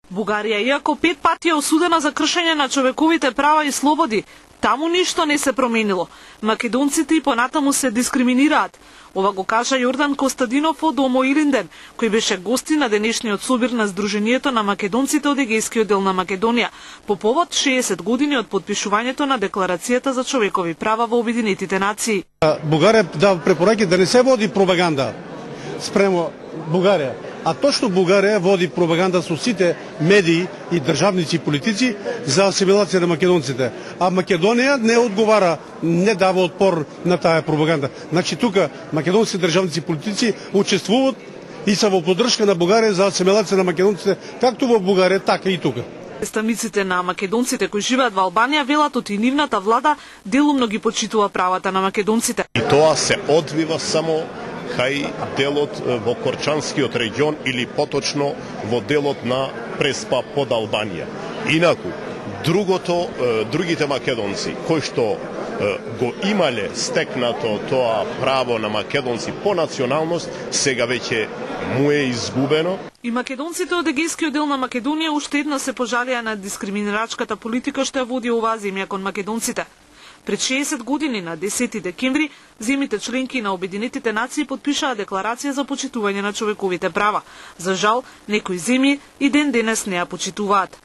Бугарија, иако 5 пати е осудена за кршење на човековите права и слободи, таму ништо не се променило. Македонците и понатаму се дискриминираат. Ова го кажа Јордан Костадинов од Омо Илинден, кој беше гости на денешниот собир на Сдруженијето на македонците од Егејскиот дел на Македонија, по повод 60 години од подпишувањето на Декларацијата за човекови права во Обединетите нации. Бугарија дава препораки да не се води пропаганда спремо Бугарија, а точно Бугарија води пропаганда со сите медии и државници и политици за асимилација на македонците. А Македонија не одговара, не дава отпор на таа пропаганда. Значи тука македонски државници и политици учествуваат и се во поддршка на Бугарија за асимилација на македонците, както во Бугарија, така и тука. Представниците на македонците кои живеат во Албанија велат од и нивната влада делумно ги почитува правата на македонците. И тоа се одвива само кај делот во Корчанскиот регион или поточно во делот на Преспа под Албанија. Инаку, другите македонци кои што го имале стекнато тоа право на македонци по националност, сега веќе му е изгубено. И македонците од Егејскиот дел на Македонија уште еднаш се пожалија на дискриминирачката политика што ја води оваа земја кон македонците. Пред 60 години, на 10 декември, земјите членки на Обединетите нации подпишаа Декларација за почитување на човековите права. За жал, некои земји и ден денес не ја почитуваат.